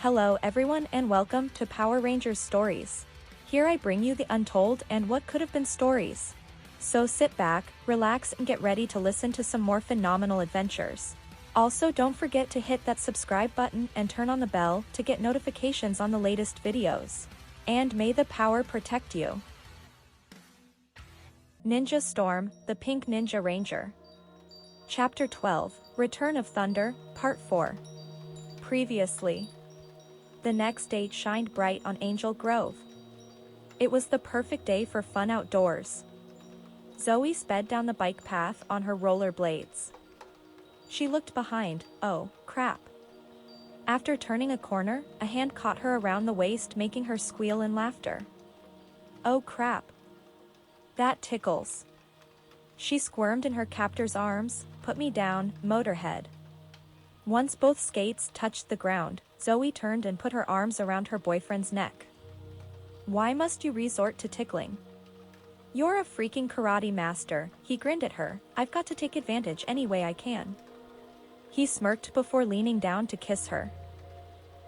Hello everyone and welcome to Power Rangers Stories. Here I bring you the untold and what could have been stories. So sit back, relax and get ready to listen to some more phenomenal adventures. Also don't forget to hit that subscribe button and turn on the bell to get notifications on the latest videos. And may the power protect you. Ninja Storm, the Pink Ninja Ranger. Chapter 12, Return of Thunder, Part 4. Previously. The next day shined bright on Angel Grove. It was the perfect day for fun outdoors. Zoey sped down the bike path on her rollerblades. She looked behind, oh, crap. After turning a corner, a hand caught her around the waist, making her squeal in laughter. Oh crap. That tickles. She squirmed in her captor's arms, put me down, Motorhead. Once both skates touched the ground, Zoey turned and put her arms around her boyfriend's neck. Why must you resort to tickling? You're a freaking karate master, he grinned at her. I've got to take advantage any way I can. He smirked before leaning down to kiss her.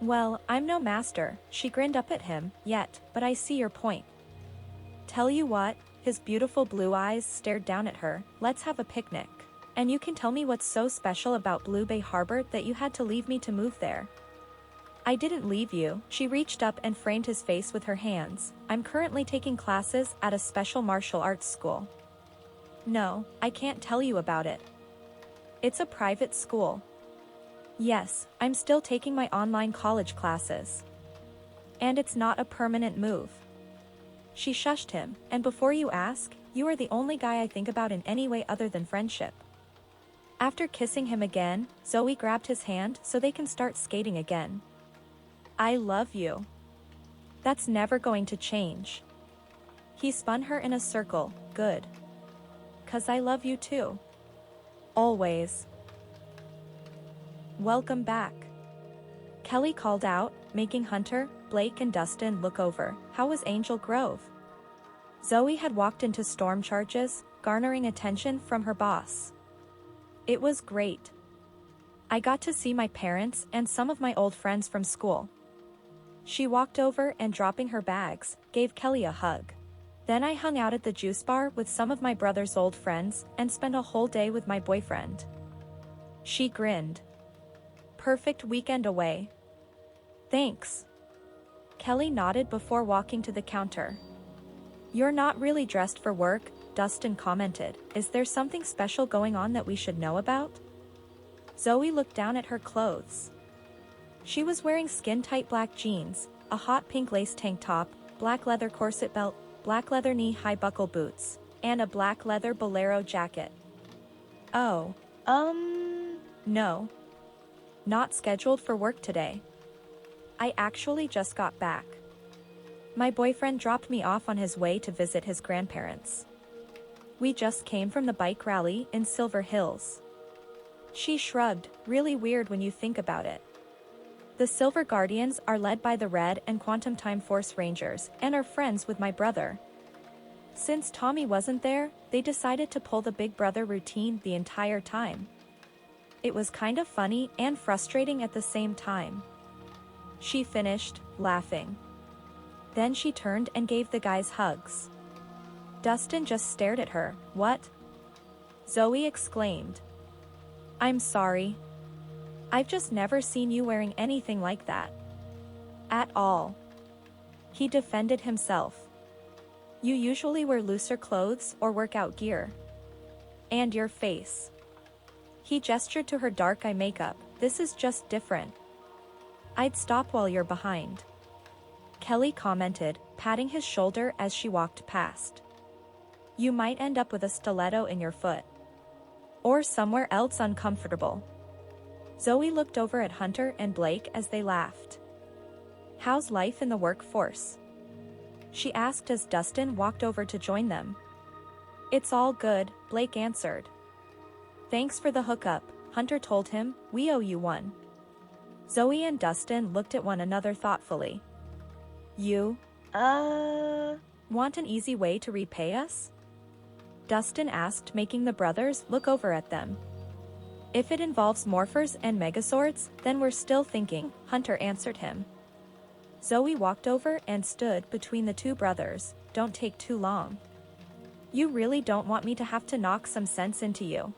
Well, I'm no master, she grinned up at him, yet, but I see your point. Tell you what, his beautiful blue eyes stared down at her, let's have a picnic. And you can tell me what's so special about Blue Bay Harbor that you had to leave me to move there. I didn't leave you, she reached up and framed his face with her hands. I'm currently taking classes at a special martial arts school. No, I can't tell you about it. It's a private school. Yes, I'm still taking my online college classes. And it's not a permanent move. She shushed him, and before you ask, you are the only guy I think about in any way other than friendship. After kissing him again, Zoey grabbed his hand so they can start skating again. I love you. That's never going to change. He spun her in a circle, good. 'Cause I love you too. Always. Welcome back. Kelly called out, making Hunter, Blake and Dustin look over. How was Angel Grove? Zoey had walked into storm charges, garnering attention from her boss. It was great. I got to see my parents and some of my old friends from school. She walked over and dropping her bags, gave Kelly a hug. Then I hung out at the juice bar with some of my brother's old friends and spent a whole day with my boyfriend. She grinned. Perfect weekend away. Thanks. Kelly nodded before walking to the counter. You're not really dressed for work, Dustin commented. Is there something special going on that we should know about? Zoey looked down at her clothes. She was wearing skin-tight black jeans, a hot pink lace tank top, black leather corset belt, black leather knee-high buckle boots, and a black leather bolero jacket. Oh, no. Not scheduled for work today. I actually just got back. My boyfriend dropped me off on his way to visit his grandparents. We just came from the bike rally in Silver Hills. She shrugged, really weird when you think about it. The Silver Guardians are led by the Red and Quantum Time Force Rangers and are friends with my brother. Since Tommy wasn't there, they decided to pull the Big Brother routine the entire time. It was kind of funny and frustrating at the same time. She finished, laughing. Then she turned and gave the guys hugs. Dustin just stared at her. What? Zoey exclaimed. I'm sorry. I've just never seen you wearing anything like that. At all. He defended himself. You usually wear looser clothes or workout gear. And your face. He gestured to her dark eye makeup. This is just different. I'd stop while you're behind. Kelly commented, patting his shoulder as she walked past. You might end up with a stiletto in your foot. Or somewhere else uncomfortable. Zoey looked over at Hunter and Blake as they laughed. How's life in the workforce? She asked as Dustin walked over to join them. It's all good, Blake answered. Thanks for the hookup, Hunter told him, we owe you one. Zoey and Dustin looked at one another thoughtfully. You, want an easy way to repay us? Dustin asked, making the brothers look over at them. If it involves morphers and megazords, then we're still thinking, Hunter answered him. Zoey walked over and stood between the two brothers. Don't take too long. You really don't want me to have to knock some sense into you.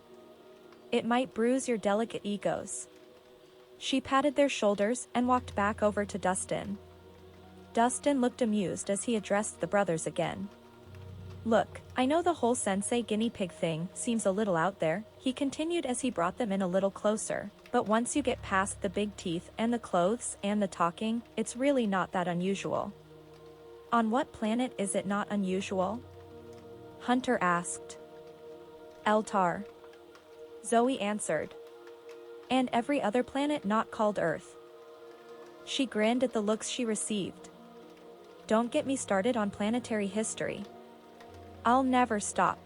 It might bruise your delicate egos. She patted their shoulders and walked back over to Dustin. Dustin looked amused as he addressed the brothers again. Look, I know the whole sensei guinea pig thing seems a little out there, he continued as he brought them in a little closer, but once you get past the big teeth and the clothes and the talking, it's really not that unusual. On what planet is it not unusual? Hunter asked. Eltar. Zoey answered. And every other planet not called Earth. She grinned at the looks she received. Don't get me started on planetary history. I'll never stop.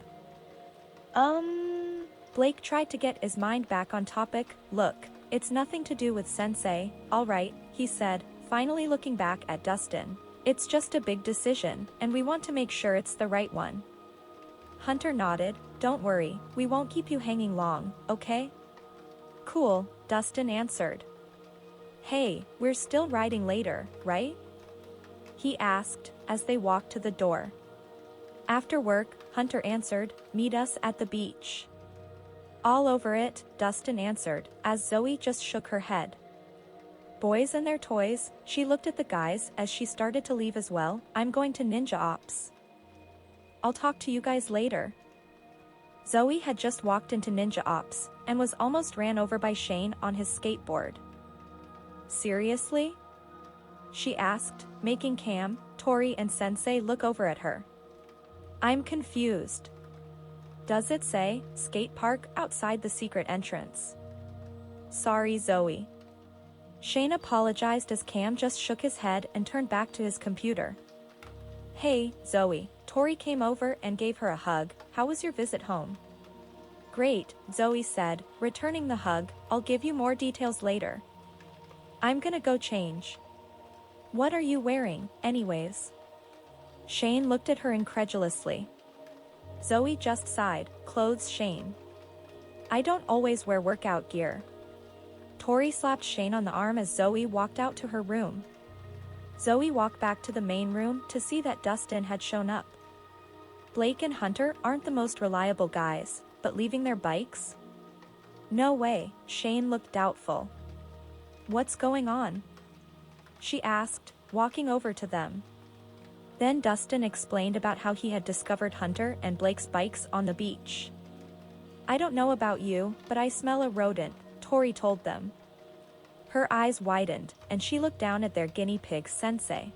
Blake tried to get his mind back on topic. Look, it's nothing to do with Sensei, alright, he said, finally looking back at Dustin. It's just a big decision, and we want to make sure it's the right one. Hunter nodded. Don't worry, we won't keep you hanging long, okay? Cool, Dustin answered. Hey, we're still riding later, right? He asked, as they walked to the door. After work, Hunter answered, meet us at the beach. All over it, Dustin answered, as Zoey just shook her head. Boys and their toys, she looked at the guys as she started to leave as well. I'm going to Ninja Ops. I'll talk to you guys later. Zoey had just walked into Ninja Ops, and was almost ran over by Shane on his skateboard. Seriously? She asked, making Cam, Tori and Sensei look over at her. I'm confused. Does it say, skate park outside the secret entrance? Sorry, Zoey. Shane apologized as Cam just shook his head and turned back to his computer. Hey, Zoey, Tori came over and gave her a hug. How was your visit home? Great, Zoey said, returning the hug. I'll give you more details later. I'm gonna go change. What are you wearing, anyways? Shane looked at her incredulously. Zoey just sighed, clothes Shane. I don't always wear workout gear. Tori slapped Shane on the arm as Zoey walked out to her room. Zoey walked back to the main room to see that Dustin had shown up. Blake and Hunter aren't the most reliable guys, but leaving their bikes? No way, Shane looked doubtful. What's going on? She asked, walking over to them. Then Dustin explained about how he had discovered Hunter and Blake's bikes on the beach. I don't know about you, but I smell a rodent, Tori told them. Her eyes widened, and she looked down at their guinea pig Sensei.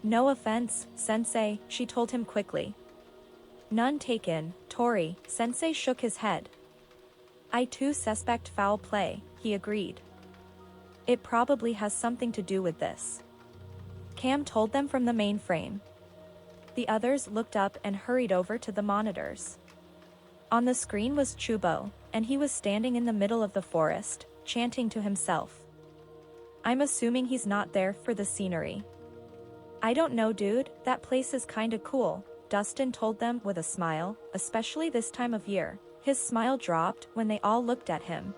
No offense, Sensei, she told him quickly. None taken, Tori, Sensei shook his head. I too suspect foul play, he agreed. It probably has something to do with this. Cam told them from the mainframe. The others looked up and hurried over to the monitors. On the screen was Chubo, and he was standing in the middle of the forest, chanting to himself. I'm assuming he's not there for the scenery. I don't know, dude, that place is kinda cool, Dustin told them with a smile, especially this time of year. His smile dropped when they all looked at him.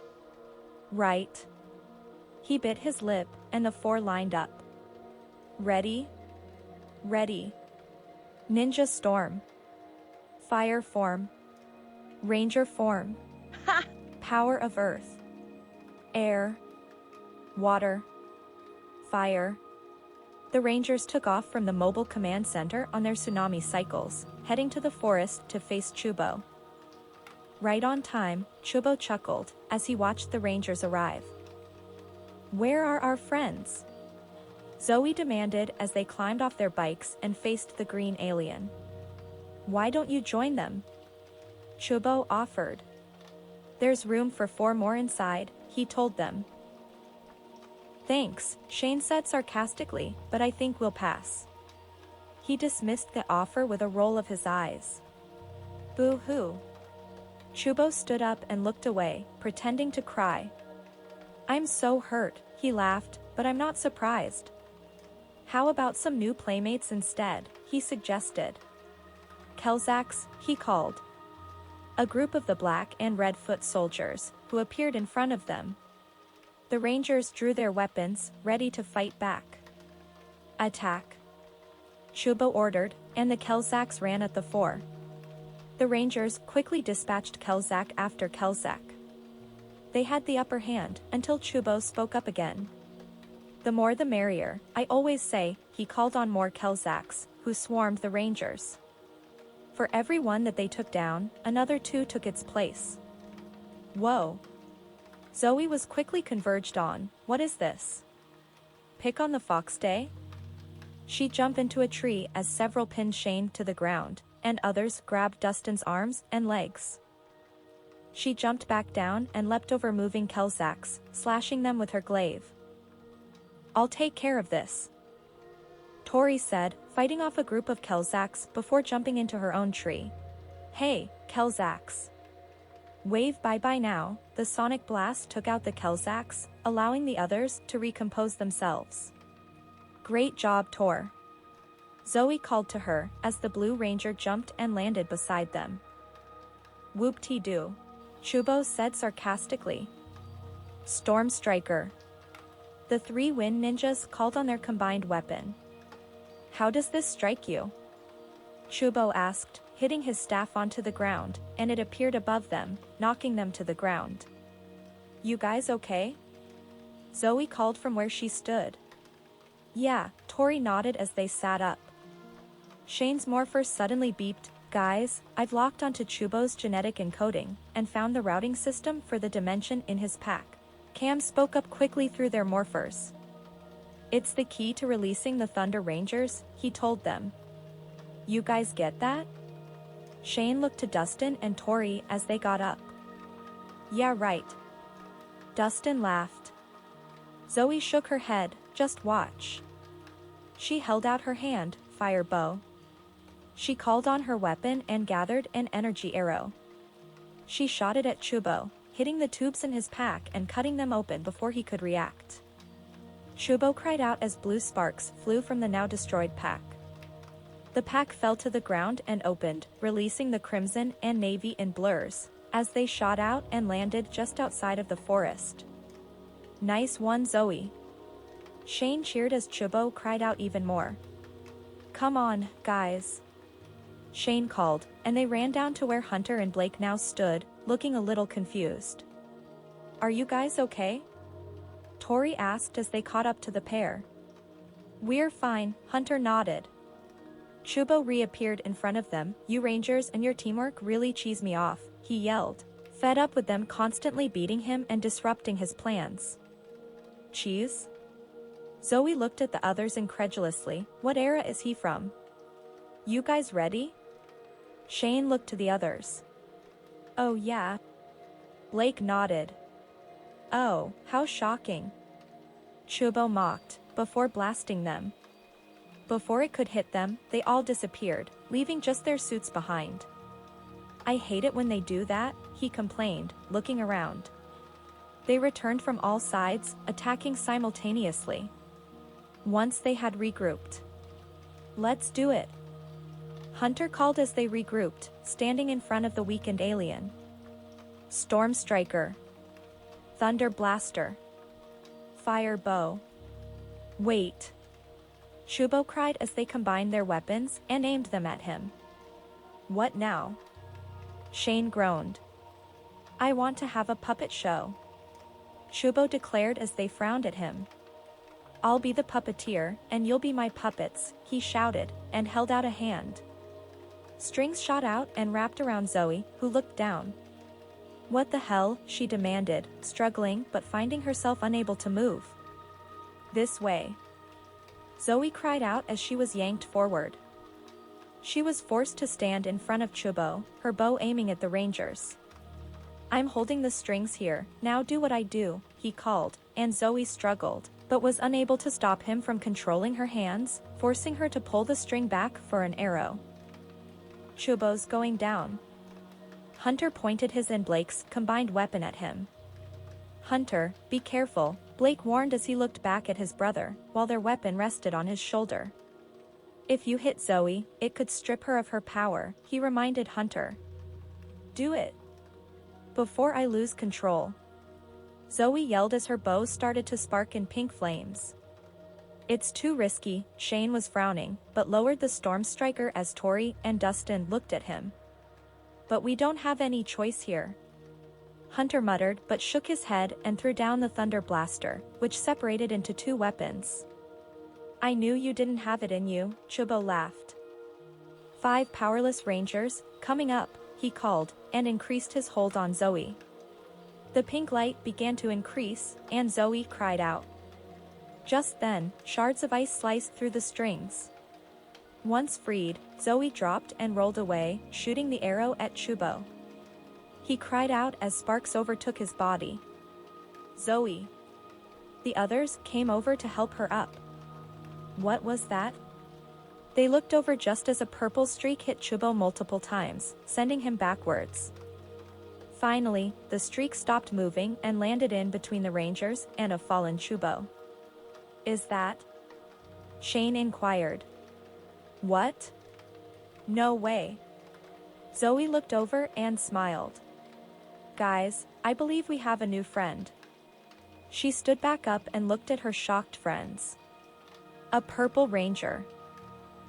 Right. He bit his lip, and the four lined up. Ready? Ready. Ninja storm. Fire form. Ranger form. Ha! Power of earth. Air. Water. Fire. The Rangers took off from the mobile command center on their tsunami cycles, heading to the forest to face Chubo. Right on time, Chubo chuckled as he watched the Rangers arrive. Where are our friends? Zoey demanded as they climbed off their bikes and faced the green alien. Why don't you join them? Chubo offered. There's room for 4 more inside, he told them. Thanks, Shane said sarcastically, but I think we'll pass. He dismissed the offer with a roll of his eyes. Boo-hoo. Chubo stood up and looked away, pretending to cry. I'm so hurt, he laughed, but I'm not surprised. How about some new playmates instead, he suggested. Kelzax, he called. a group of the black and red foot soldiers, who appeared in front of them. The Rangers drew their weapons, ready to fight back. Attack! Chubo ordered, and the Kelzaks ran at the fore. The Rangers quickly dispatched Kelzak after Kelzak. They had the upper hand, until Chubo spoke up again. The more the merrier, I always say, he called on more Kelzaks, who swarmed the Rangers. For every one that they took down, another two took its place. Whoa! Zoey was quickly converged on, what is this? Pick on the fox day? She jumped into a tree as several pinned Shane to the ground, and others grabbed Dustin's arms and legs. She jumped back down and leapt over moving Kelzaks, slashing them with her glaive. I'll take care of this, Tori said, fighting off a group of Kelzaks before jumping into her own tree. Hey, Kelzaks! Wave bye-bye now. The sonic blast took out the Kelzaks, allowing the others to recompose themselves. Great job, Tor. Zoey called to her as the Blue Ranger jumped and landed beside them. Whoop-de-doo, Chubo said sarcastically. Storm Striker. The three Wind Ninjas called on their combined weapon. How does this strike you? Chubo asked, hitting his staff onto the ground, and it appeared above them, knocking them to the ground. You guys okay? Zoey called from where she stood. Yeah, Tori nodded as they sat up. Shane's morpher suddenly beeped, guys, I've locked onto Chubo's genetic encoding, and found the routing system for the dimension in his pack. Cam spoke up quickly through their morphers. It's the key to releasing the Thunder Rangers, he told them. You guys get that? Shane looked to Dustin and Tori as they got up. Yeah, right. Dustin laughed. Zoey shook her head, just watch. She held out her hand, fire bow. She called on her weapon and gathered an energy arrow. She shot it at Chubo, hitting the tubes in his pack and cutting them open before he could react. Chubo cried out as blue sparks flew from the now destroyed pack. The pack fell to the ground and opened, releasing the crimson and navy in blurs, as they shot out and landed just outside of the forest. Nice one, Zoey. Shane cheered as Chubo cried out even more. Come on, guys. Shane called, and they ran down to where Hunter and Blake now stood, looking a little confused. Are you guys okay? Tori asked as they caught up to the pair. We're fine, Hunter nodded. Chubo reappeared in front of them. You Rangers and your teamwork really cheese me off, he yelled, fed up with them constantly beating him and disrupting his plans. Cheese? Zoey looked at the others incredulously. What era is he from? You guys ready? Shane looked to the others. Oh yeah. Blake nodded. Oh, how shocking. Chubo mocked, before blasting them. Before it could hit them, they all disappeared, leaving just their suits behind. I hate it when they do that, he complained, looking around. They returned from all sides, attacking simultaneously. Once they had regrouped. Let's do it. Hunter called as they regrouped, standing in front of the weakened alien. Storm Striker. Thunder Blaster. Fire Bow. Wait. Chubo cried as they combined their weapons and aimed them at him. What now? Shane groaned. I want to have a puppet show. Chubo declared as they frowned at him. I'll be the puppeteer, and you'll be my puppets, he shouted, and held out a hand. Strings shot out and wrapped around Zoey, who looked down. What the hell, she demanded, struggling but finding herself unable to move. This way. Zoey cried out as she was yanked forward. She was forced to stand in front of Chubo, her bow aiming at the Rangers. I'm holding the strings here, now do what I do, he called, and Zoey struggled, but was unable to stop him from controlling her hands, forcing her to pull the string back for an arrow. Chubo's going down. Hunter pointed his and Blake's combined weapon at him. Hunter, be careful, Blake warned as he looked back at his brother, while their weapon rested on his shoulder. If you hit Zoey, it could strip her of her power, he reminded Hunter. Do it. Before I lose control. Zoey yelled as her bow started to spark in pink flames. It's too risky, Shane was frowning, but lowered the storm striker as Tori and Dustin looked at him. But we don't have any choice here. Hunter muttered but shook his head and threw down the thunder blaster, which separated into two weapons. I knew you didn't have it in you, Chubo laughed. 5 powerless rangers, coming up, he called, and increased his hold on Zoey. The pink light began to increase, and Zoey cried out. Just then, shards of ice sliced through the strings. Once freed, Zoey dropped and rolled away, shooting the arrow at Chubo. He cried out as sparks overtook his body. Zoey. The others came over to help her up. What was that? They looked over just as a purple streak hit Chubo multiple times, sending him backwards. Finally, the streak stopped moving and landed in between the rangers and a fallen Chubo. Is that? Shane inquired. What? No way. Zoey looked over and smiled. Guys, I believe we have a new friend. She stood back up and looked at her shocked friends. A purple ranger.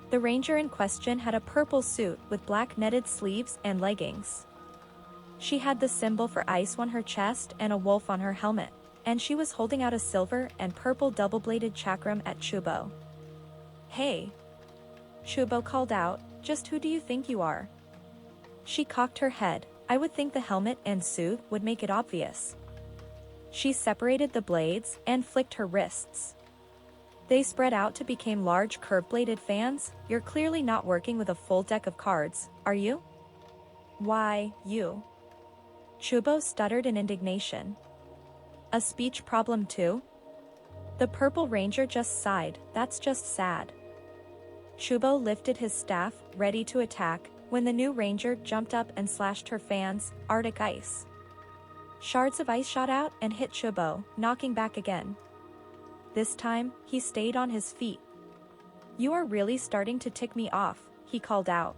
The ranger in question had a purple suit with black netted sleeves and leggings. She had the symbol for ice on her chest and a wolf on her helmet, and she was holding out a silver and purple double-bladed chakram at Chubo. Hey! Chubo called out, just who do you think you are? She cocked her head. I would think the helmet and suit would make it obvious. She separated the blades and flicked her wrists. They spread out to become large curved-bladed fans. You're clearly not working with a full deck of cards, are you? Why, you. Chubo stuttered in indignation. A speech problem too? The purple ranger just sighed, that's just sad. Chubo lifted his staff, ready to attack, when the new ranger jumped up and slashed her fans, Arctic ice. Shards of ice shot out and hit Chubo, knocking back again. This time, he stayed on his feet. You are really starting to tick me off, he called out.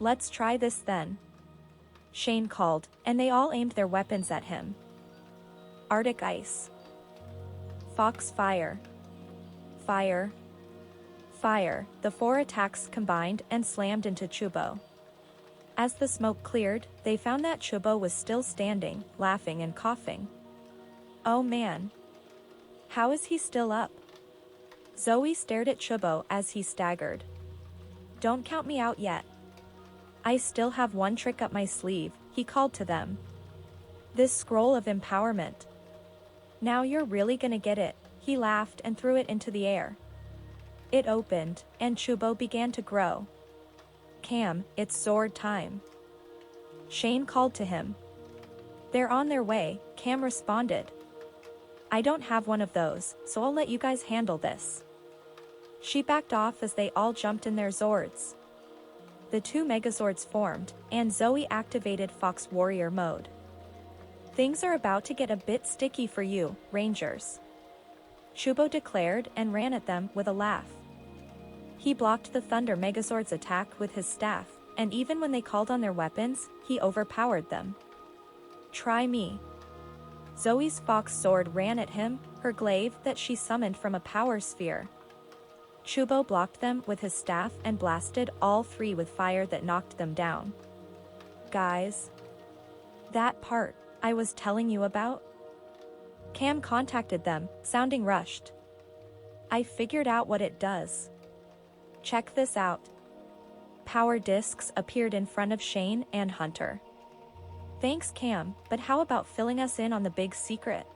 Let's try this then. Shane called, and they all aimed their weapons at him. Arctic ice. Fox fire. Fire. Fire. The 4 attacks combined and slammed into Chubo. As the smoke cleared, they found that Chubo was still standing, laughing and coughing. Oh man. How is he still up? Zoey stared at Chubo as he staggered. Don't count me out yet. I still have one trick up my sleeve, he called to them. This scroll of empowerment. Now you're really gonna get it, he laughed and threw it into the air. It opened, and Chubo began to grow. Cam, it's sword time. Shane called to him. They're on their way, Cam responded. I don't have one of those, so I'll let you guys handle this. She backed off as they all jumped in their Zords. The 2 Megazords formed, and Zoey activated Fox Warrior mode. Things are about to get a bit sticky for you, Rangers. Chubo declared and ran at them with a laugh. He blocked the Thunder Megazord's attack with his staff, and even when they called on their weapons, he overpowered them. Try me. Zoey's Fox Sword ran at him, her glaive that she summoned from a power sphere. Chubo blocked them with his staff and blasted all 3 with fire that knocked them down. Guys. That part I was telling you about? Cam contacted them, sounding rushed. I figured out what it does. Check this out. Power discs appeared in front of Shane and Hunter. Thanks Cam, but how about filling us in on the big secret?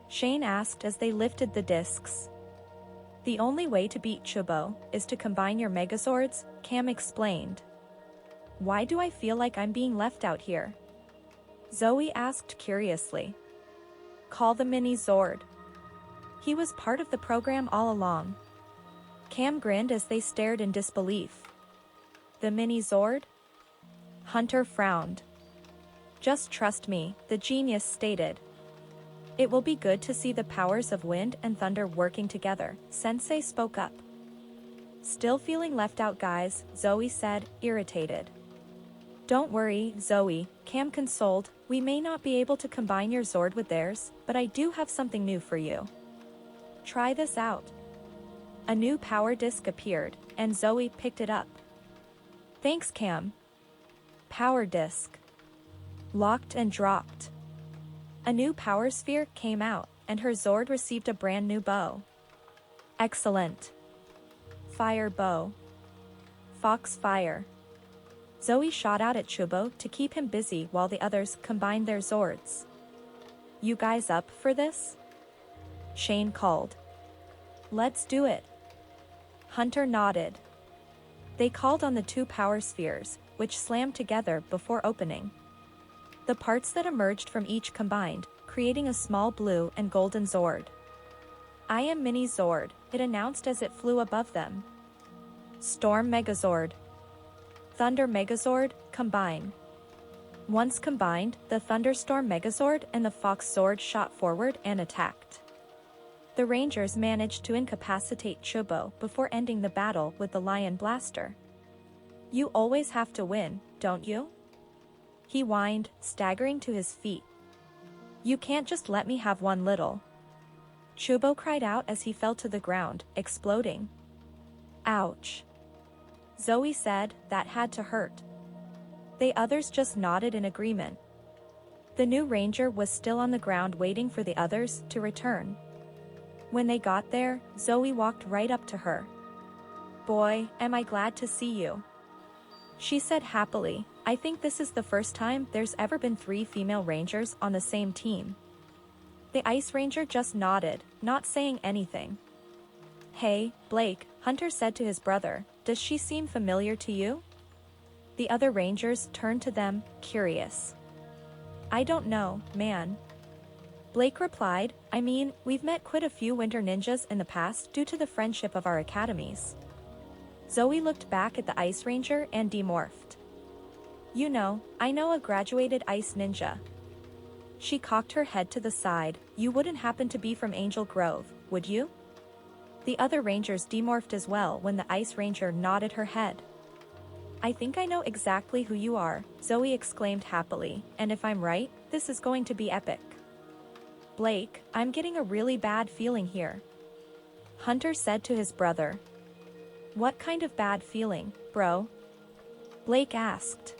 Shane asked as they lifted the discs. The only way to beat Chubo is to combine your Megazords, Cam explained. Why do I feel like I'm being left out here? Zoey asked curiously. Call the Mini Zord. He was part of the program all along. Cam grinned as they stared in disbelief. The Mini Zord? Hunter frowned. Just trust me, the genius stated. It will be good to see the powers of wind and thunder working together, Sensei spoke up. Still feeling left out guys, Zoey said, irritated. Don't worry, Zoe, Cam consoled, we may not be able to combine your Zord with theirs, but I do have something new for you. Try this out. A new power disc appeared, and Zoe picked it up. Thanks, Cam. Power disc. Locked and dropped. A new power sphere came out, and her Zord received a brand new bow. Excellent. Fire bow. Fox fire. Zoe shot out at Chubo to keep him busy while the others combined their Zords. You guys up for this? Shane called. Let's do it. Hunter nodded. They called on the two power spheres, which slammed together before opening. The parts that emerged from each combined, creating a small blue and golden Zord. I am Mini Zord, it announced as it flew above them. Storm Megazord. Thunder Megazord, combine. Once combined, the Thunderstorm Megazord and the Fox Zord shot forward and attacked. The Rangers managed to incapacitate Chubo before ending the battle with the Lion Blaster. You always have to win, don't you? He whined, staggering to his feet. You can't just let me have one little. Chubo cried out as he fell to the ground, exploding. Ouch. Zoe said, that had to hurt. The others just nodded in agreement. The new ranger was still on the ground waiting for the others to return. When they got there, Zoe walked right up to her. Boy, am I glad to see you. She said happily, I think this is the first time there's ever been 3 female rangers on the same team. The Ice Ranger just nodded, not saying anything. Hey, Blake, Hunter said to his brother, does she seem familiar to you? The other rangers turned to them, curious. I don't know, man. Blake replied, I mean, we've met quite a few winter ninjas in the past due to the friendship of our academies. Zoe looked back at the Ice Ranger and demorphed. You know, I know a graduated ice ninja. She cocked her head to the side, you wouldn't happen to be from Angel Grove, would you? The other rangers demorphed as well when the Ice Ranger nodded her head. I think I know exactly who you are, Zoe exclaimed happily, and if I'm right, this is going to be epic. Blake, I'm getting a really bad feeling here. Hunter said to his brother. What kind of bad feeling, bro? Blake asked.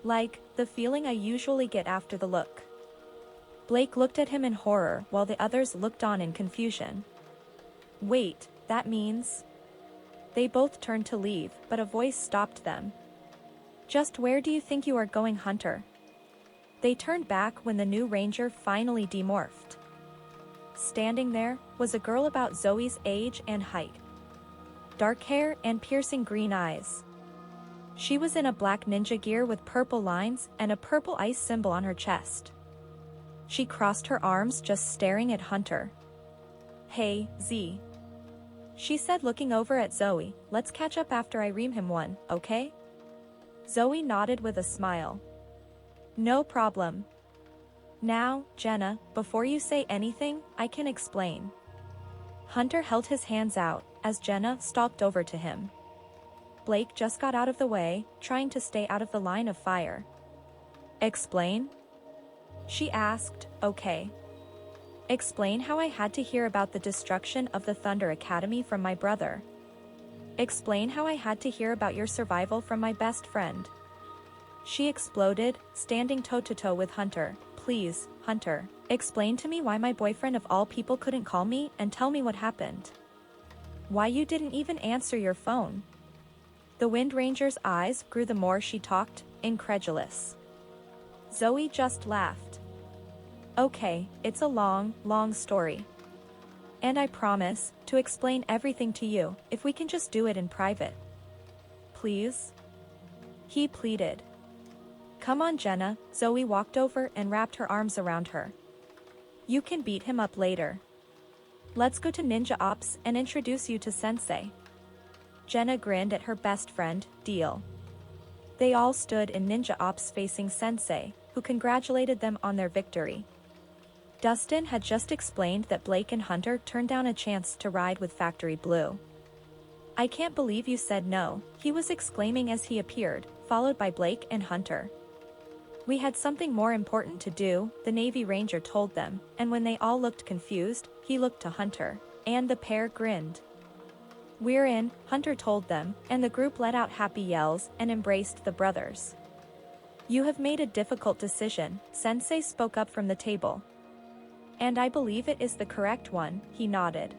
Like, the feeling I usually get after the look. Blake looked at him in horror while the others looked on in confusion. Wait, that means... They both turned to leave, but a voice stopped them. Just where do you think you are going, Hunter? They turned back when the new ranger finally demorphed. Standing there was a girl about Zoe's age and height. Dark hair and piercing green eyes. She was in a black ninja gear with purple lines and a purple ice symbol on her chest. She crossed her arms just staring at Hunter. Hey, Z. She said looking over at Zoe, let's catch up after I ream him one, okay? Zoe nodded with a smile. No problem. Now, Jenna, before you say anything, I can explain. Hunter held his hands out, as Jenna stalked over to him. Blake just got out of the way, trying to stay out of the line of fire. Explain? She asked, okay. Explain how I had to hear about the destruction of the Thunder Academy from my brother. Explain how I had to hear about your survival from my best friend. She exploded, standing toe-to-toe with Hunter. Please, Hunter, explain to me why my boyfriend of all people couldn't call me and tell me what happened. Why you didn't even answer your phone. The Wind Ranger's eyes grew the more she talked, incredulous. Zoe just laughed. Okay, it's a long, long story. And I promise to explain everything to you, if we can just do it in private. Please? He pleaded. Come on, Jenna. Zoe walked over and wrapped her arms around her. You can beat him up later. Let's go to Ninja Ops and introduce you to Sensei. Jenna grinned at her best friend, Deal. They all stood in Ninja Ops facing Sensei, who congratulated them on their victory. Dustin had just explained that Blake and Hunter turned down a chance to ride with Factory Blue. I can't believe you said no, he was exclaiming as he appeared, followed by Blake and Hunter. We had something more important to do, the Navy Ranger told them, and when they all looked confused, he looked to Hunter. And the pair grinned. We're in, Hunter told them, and the group let out happy yells and embraced the brothers. You have made a difficult decision, Sensei spoke up from the table. And I believe it is the correct one, he nodded.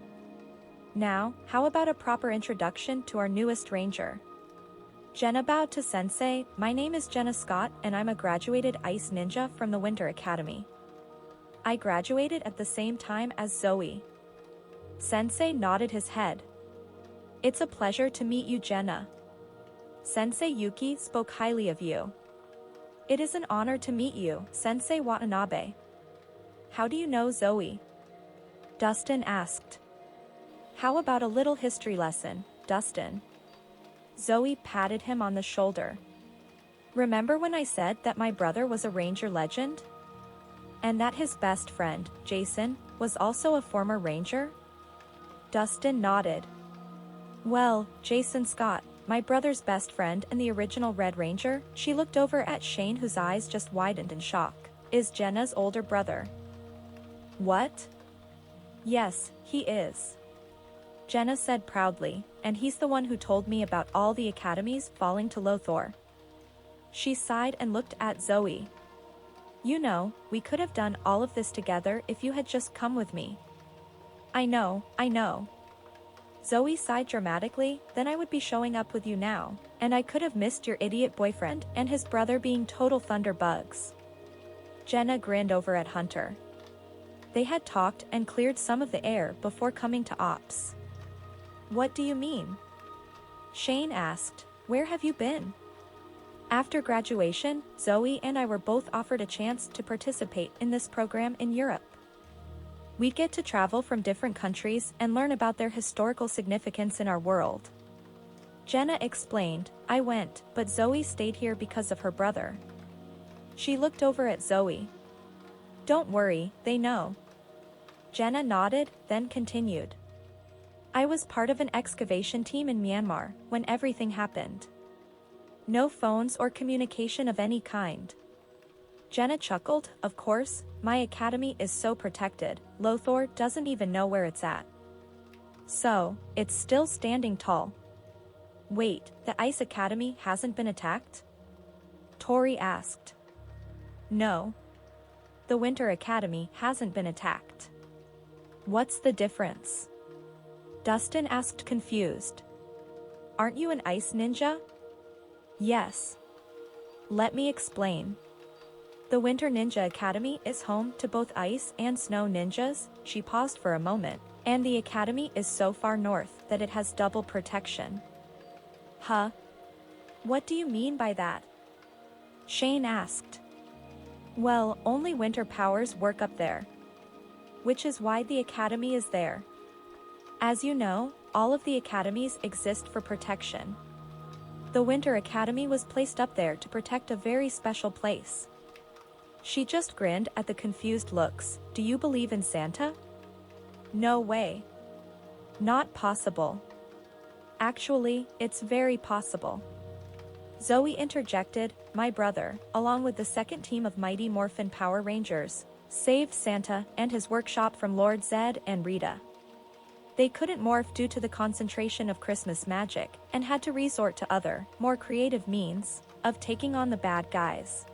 Now, how about a proper introduction to our newest ranger? Jenna bowed to Sensei. My name is Jenna Scott and I'm a graduated ice ninja from the Winter Academy. I graduated at the same time as Zoey. Sensei nodded his head. It's a pleasure to meet you, Jenna. Sensei Yuki spoke highly of you. It is an honor to meet you, Sensei Watanabe. How do you know Zoey? Dustin asked. How about a little history lesson, Dustin? Zoey patted him on the shoulder. Remember when I said that my brother was a ranger legend? And that his best friend, Jason, was also a former ranger? Dustin nodded. Well, Jason Scott, my brother's best friend and the original Red Ranger, she looked over at Shane whose eyes just widened in shock, is Jenna's older brother. What? Yes, he is. Jenna said proudly, and he's the one who told me about all the academies falling to Lothor. She sighed and looked at Zoey. You know, we could have done all of this together if you had just come with me. I know. Zoey sighed dramatically, then I would be showing up with you now, and I could have missed your idiot boyfriend and his brother being total thunderbugs. Jenna grinned over at Hunter. They had talked and cleared some of the air before coming to ops. What do you mean? Shane asked, where have you been? After graduation, Zoey and I were both offered a chance to participate in this program in Europe. We get to travel from different countries and learn about their historical significance in our world. Jenna explained, I went, but Zoey stayed here because of her brother. She looked over at Zoey. Don't worry, they know. Jenna nodded, then continued. I was part of an excavation team in Myanmar when everything happened. No phones or communication of any kind. Jenna chuckled, of course, my academy is so protected, Lothor doesn't even know where it's at. So, it's still standing tall. Wait, the Ice Academy hasn't been attacked? Tori asked. No. The Winter Academy hasn't been attacked. What's the difference? Dustin asked confused. Aren't you an ice ninja? Yes. Let me explain. The Winter Ninja Academy is home to both ice and snow ninjas, she paused for a moment, and the academy is so far north that it has double protection. Huh? What do you mean by that? Shane asked. Well, only winter powers work up there. Which is why the academy is there. As you know, all of the academies exist for protection. The Winter Academy was placed up there to protect a very special place. She just grinned at the confused looks. Do you believe in Santa? No way. Not possible. Actually, it's very possible. Zoey interjected, my brother, along with the second team of Mighty Morphin Power Rangers, saved Santa and his workshop from Lord Zed and Rita. They couldn't morph due to the concentration of Christmas magic, and had to resort to other, more creative means of taking on the bad guys.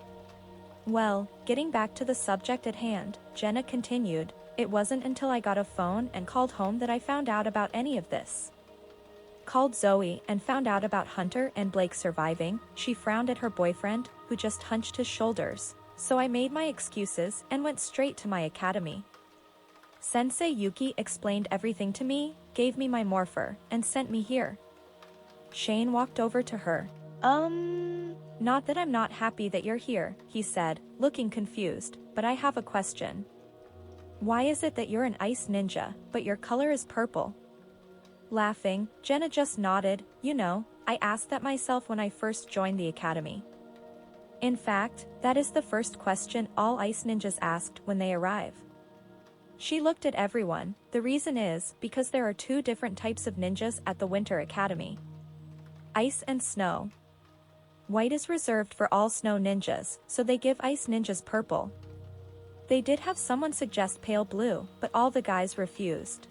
Well, getting back to the subject at hand, Jenna continued, it wasn't until I got a phone and called home that I found out about any of this. Called Zoey and found out about Hunter and Blake surviving, she frowned at her boyfriend, who just hunched his shoulders, so I made my excuses and went straight to my academy. Sensei Yuki explained everything to me, gave me my morpher, and sent me here. Shane walked over to her. Not that I'm not happy that you're here, he said, looking confused, but I have a question. Why is it that you're an ice ninja, but your color is purple? Laughing, Jenna just nodded, you know, I asked that myself when I first joined the academy. In fact, that is the first question all ice ninjas asked when they arrive. She looked at everyone. The reason is because there are two different types of ninjas at the Winter Academy. Ice and snow. White is reserved for all snow ninjas, so they give ice ninjas purple. They did have someone suggest pale blue, but all the guys refused.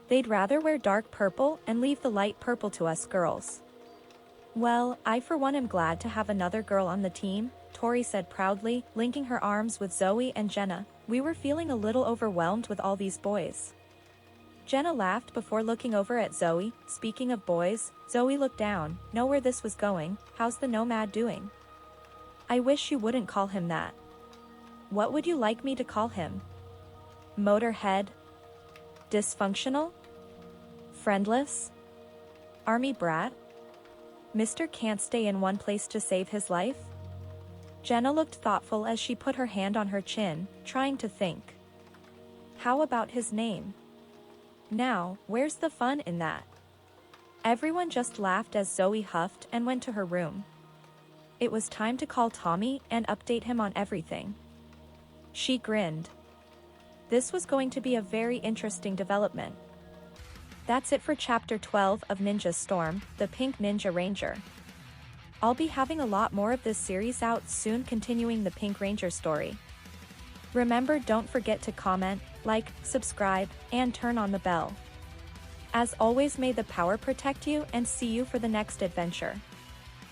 They'd rather wear dark purple and leave the light purple to us girls. Well, I for one am glad to have another girl on the team, Tori said proudly, linking her arms with Zoe and Jenna. We were feeling a little overwhelmed with all these boys. Jenna laughed before looking over at Zoe. Speaking of boys, Zoe looked down, know where this was going. How's the nomad doing? I wish you wouldn't call him that. What would you like me to call him? Motorhead? Dysfunctional? Friendless? Army brat? Mr. Can't stay in one place to save his life? Jenna looked thoughtful as she put her hand on her chin, trying to think. How about his name? Now, where's the fun in that? Everyone just laughed as Zoe huffed and went to her room. It was time to call Tommy and update him on everything. She grinned. This was going to be a very interesting development. That's it for Chapter 12 of Ninja Storm, the Pink Ninja Ranger. I'll be having a lot more of this series out soon, continuing the Pink Ranger story. Remember, don't forget to comment, like, subscribe, and turn on the bell. As always, may the power protect you, and see you for the next adventure.